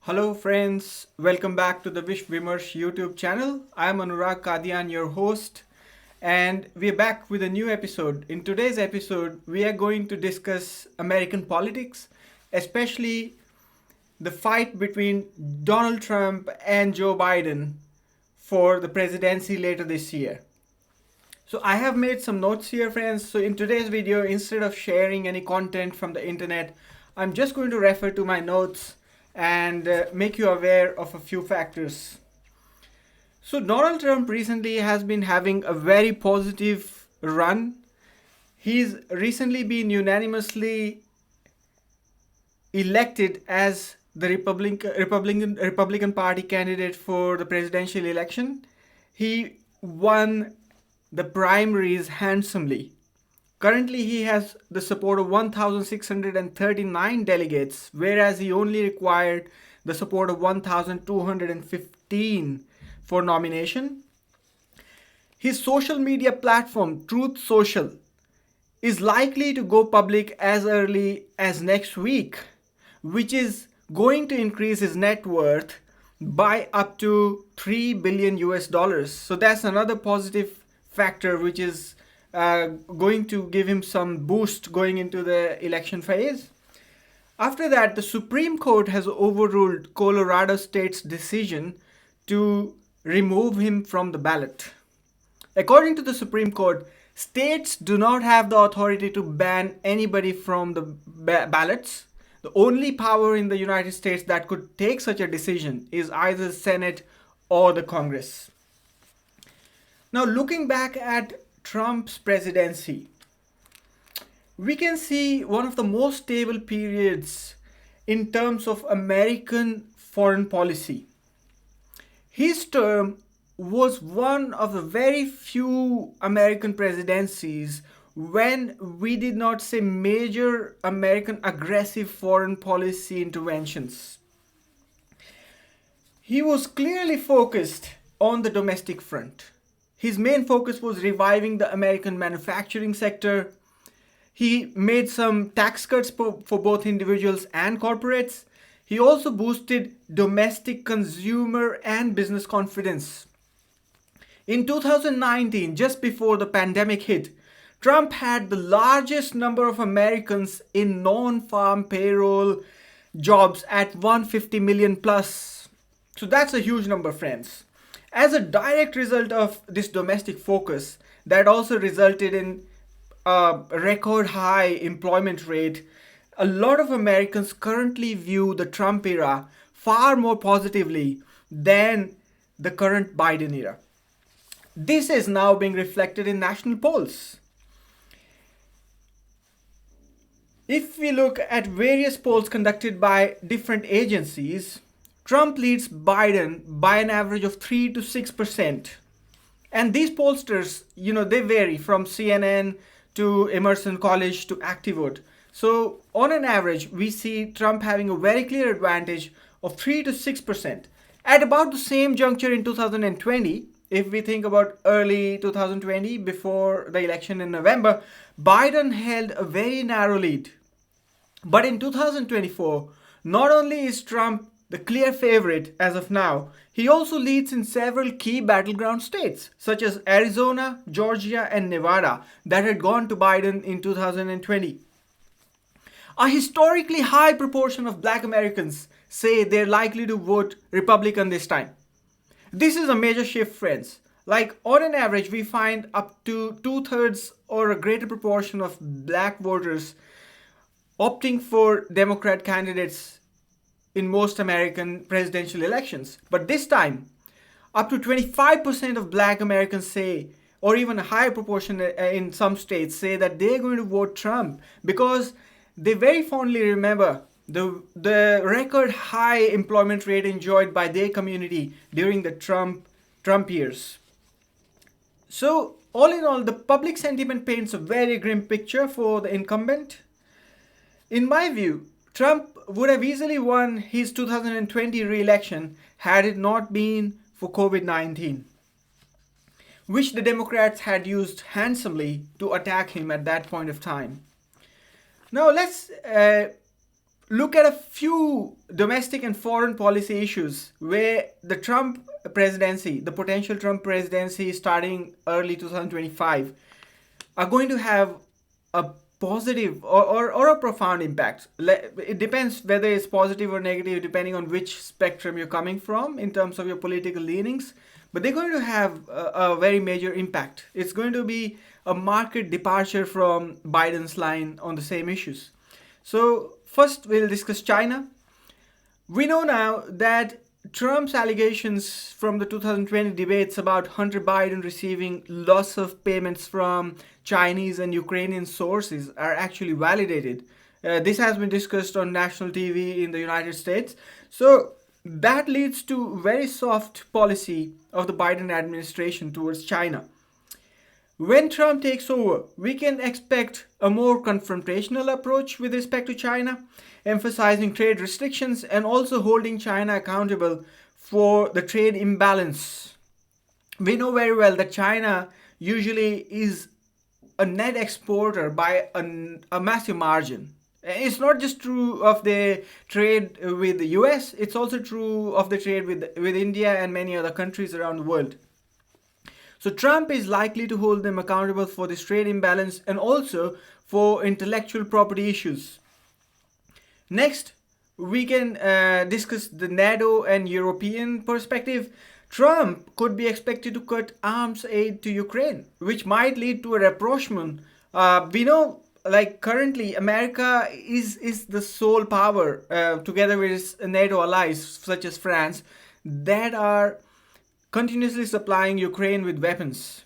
Hello friends, welcome back to the Vish Vimarsh YouTube channel. I'm Anurag Kadian, your host, and we're back with a new episode. In today's episode, we are going to discuss American politics, especially the fight between Donald Trump and Joe Biden for the presidency later this year. So I have made some notes here, friends. So in today's video, instead of sharing any content from the internet, I'm just going to refer to my notes and make you aware of a few factors. So Donald Trump recently has been having a very positive run. He's recently been unanimously elected as the Republican Party candidate for the presidential election. He won the primaries handsomely. Currently, he has the support of 1,639 delegates, whereas he only required the support of 1,215 for nomination. His social media platform, Truth Social, is likely to go public as early as next week, which is going to increase his net worth by up to 3 billion US dollars. So that's another positive factor which is going to give him some boost going into the election phase. After that, the Supreme Court has overruled Colorado State's decision to remove him from the ballot. According to the Supreme Court, states do not have the authority to ban anybody from the ballots. The only power in the United States that could take such a decision is either the Senate or the Congress. Now, looking back at Trump's presidency, we can see one of the most stable periods in terms of American foreign policy. His term was one of the very few American presidencies when we did not see major American aggressive foreign policy interventions. He was clearly focused on the domestic front. His main focus was reviving the American manufacturing sector. He made some tax cuts for both individuals and corporates. He also boosted domestic consumer and business confidence. In 2019, just before the pandemic hit, Trump had the largest number of Americans in non-farm payroll jobs at 150 million plus. So that's a huge number, friends. As a direct result of this domestic focus, that also resulted in a record high employment rate, a lot of Americans currently view the Trump era far more positively than the current Biden era. This is now being reflected in national polls. If we look at various polls conducted by different agencies, Trump leads Biden by an average of 3 to 6%. And these pollsters, they vary from CNN to Emerson College to ActiVote. So on an average, we see Trump having a very clear advantage of 3 to 6%. At about the same juncture in 2020, if we think about early 2020, before the election in November, Biden held a very narrow lead. But in 2024, not only is Trump the clear favorite as of now, he also leads in several key battleground states, such as Arizona, Georgia, and Nevada, that had gone to Biden in 2020. A historically high proportion of Black Americans say they're likely to vote Republican this time. This is a major shift, friends. Like, on an average, we find up to 2/3 or a greater proportion of Black voters opting for Democrat candidates in most American presidential elections. But this time, up to 25% of Black Americans say, or even a higher proportion in some states, say that they're going to vote Trump because they very fondly remember the record high employment rate enjoyed by their community during the Trump years. So, all in all, the public sentiment paints a very grim picture for the incumbent. In my view, Trump would have easily won his 2020 re-election had it not been for COVID-19, which the Democrats had used handsomely to attack him at that point of time. Now let's look at a few domestic and foreign policy issues where the Trump presidency, the potential Trump presidency starting early 2025, are going to have a positive or a profound impact. It depends whether it's positive or negative, depending on which spectrum you're coming from in terms of your political leanings. But they're going to have a very major impact. It's going to be a marked departure from Biden's line on the same issues. So, first, we'll discuss China. We know now that Trump's allegations from the 2020 debates about Hunter Biden receiving lots of payments from Chinese and Ukrainian sources are actually validated. This has been discussed on national TV in the United States. So that leads to very soft policy of the Biden administration towards China. When Trump takes over, we can expect a more confrontational approach with respect to China, emphasizing trade restrictions and also holding China accountable for the trade imbalance. We know very well that China usually is a net exporter by a massive margin. It's not just true of the trade with the US, it's also true of the trade with India and many other countries around the world. So Trump is likely to hold them accountable for this trade imbalance and also for intellectual property issues. Next, we can discuss the NATO and European perspective. Trump could be expected to cut arms aid to Ukraine, which might lead to a rapprochement. We know, like currently, America is the sole power, together with its NATO allies such as France, that are continuously supplying Ukraine with weapons.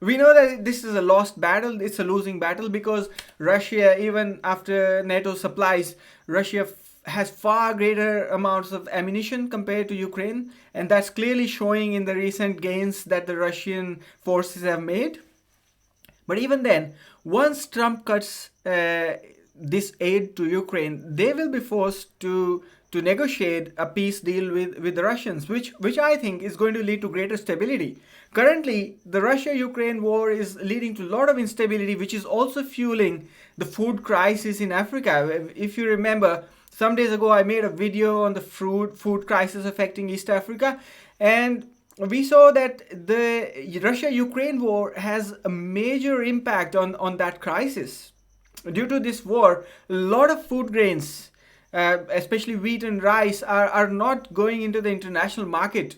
We know that this is a lost battle, it's a losing battle, because Russia, even after NATO supplies, Russia has far greater amounts of ammunition compared to Ukraine, and that's clearly showing in the recent gains that the Russian forces have made. But even then, once Trump cuts this aid to Ukraine, they will be forced to negotiate a peace deal with the Russians, which I think is going to lead to greater stability. Currently, the Russia-Ukraine war is leading to a lot of instability, which is also fueling the food crisis in Africa. If you remember, some days ago I made a video on the food crisis affecting East Africa, and we saw that the Russia-Ukraine war has a major impact on that crisis. Due to this war, a lot of food grains, especially wheat and rice, are not going into the international market,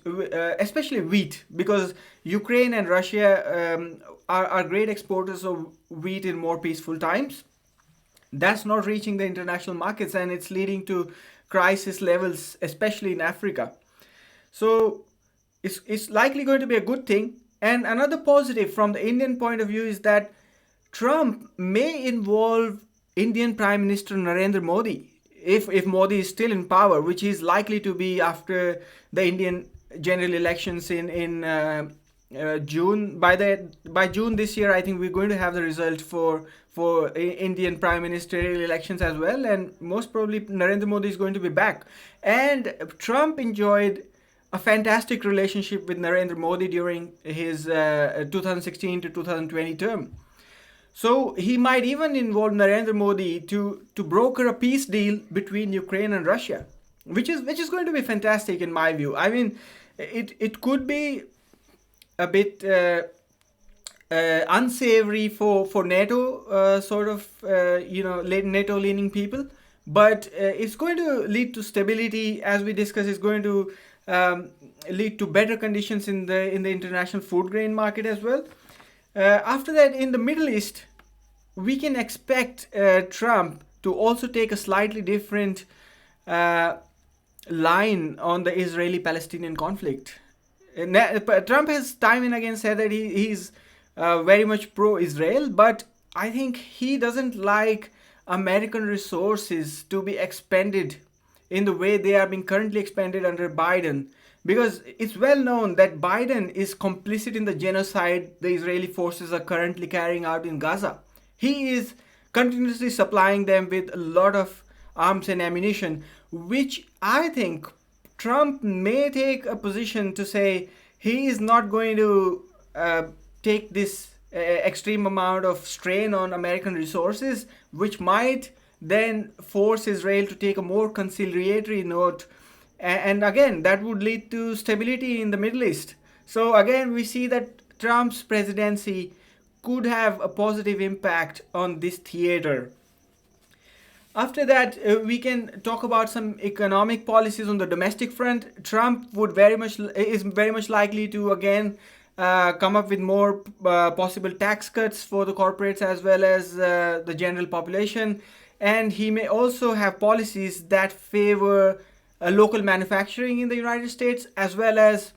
especially wheat, because Ukraine and Russia are great exporters of wheat in more peaceful times. That's not reaching the international markets, and it's leading to crisis levels, especially in Africa. So it's likely going to be a good thing. And another positive from the Indian point of view is that Trump may involve Indian Prime Minister Narendra Modi, if Modi is still in power, which is likely to be after the Indian general elections in June. By June this year, I think we're going to have the result for Indian Prime Ministerial elections as well, and most probably Narendra Modi is going to be back. And Trump enjoyed a fantastic relationship with Narendra Modi during his 2016 to 2020 term. So he might even involve Narendra Modi to broker a peace deal between Ukraine and Russia, which is going to be fantastic in my view. I mean, it could be a bit unsavory for NATO NATO leaning people, but it's going to lead to stability, as we discussed. It's going to lead to better conditions in the international food grain market as well. After that, in the Middle East, we can expect Trump to also take a slightly different line on the Israeli-Palestinian conflict. Trump has time and again said that he's very much pro-Israel, but I think he doesn't like American resources to be expended in the way they are being currently expended under Biden, because it's well known that Biden is complicit in the genocide the Israeli forces are currently carrying out in Gaza. He is continuously supplying them with a lot of arms and ammunition, which I think Trump may take a position to say he is not going to take this extreme amount of strain on American resources, which might then force Israel to take a more conciliatory note, and again that would lead to stability in the Middle East. So again we see that Trump's presidency could have a positive impact on this theater. After that, we can talk about some economic policies on the domestic front. Trump is very much likely to again come up with more possible tax cuts for the corporates as well as the general population, and he may also have policies that favor local manufacturing in the United States, as well as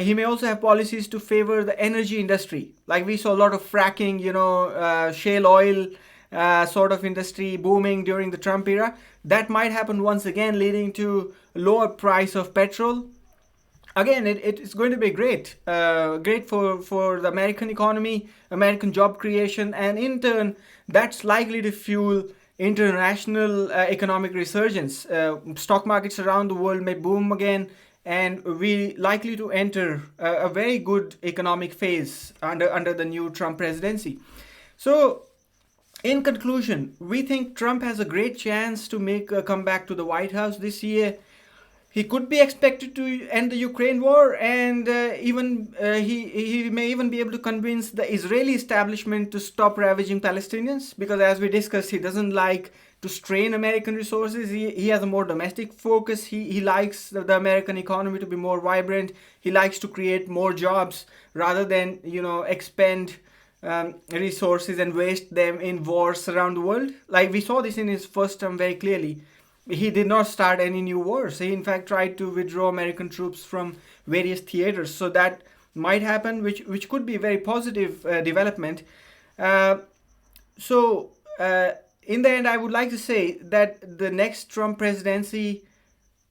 he may also have policies to favor the energy industry. Like we saw a lot of fracking, shale oil sort of industry booming during the Trump era. That might happen once again, leading to lower price of petrol. Again, it is going to be great for the American economy, American job creation, and in turn, that's likely to fuel international economic resurgence. Stock markets around the world may boom again, and we likely to enter a very good economic phase under the new Trump presidency. So in conclusion, we think Trump has a great chance to make a comeback to the White House this year. He could be expected to end the Ukraine war, and he may even be able to convince the Israeli establishment to stop ravaging Palestinians, because as we discussed, he doesn't like to strain American resources. He has a more domestic focus. He likes the American economy to be more vibrant. He likes to create more jobs rather than expend resources and waste them in wars around the world. Like we saw this in his first term very clearly. He did not start any new wars. He in fact tried to withdraw American troops from various theaters. So that might happen, which could be a very positive development. So in the end, I would like to say that the next Trump presidency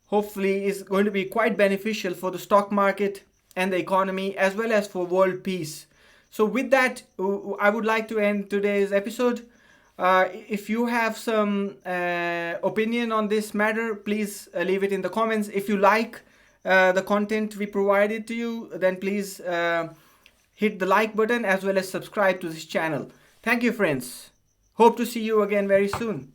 hopefully is going to be quite beneficial for the stock market and the economy, as well as for world peace. So with that, I would like to end today's episode. If you have some opinion on this matter, please leave it in the comments. If you like the content we provided to you, then please hit the like button as well as subscribe to this channel. Thank you, friends. Hope to see you again very soon.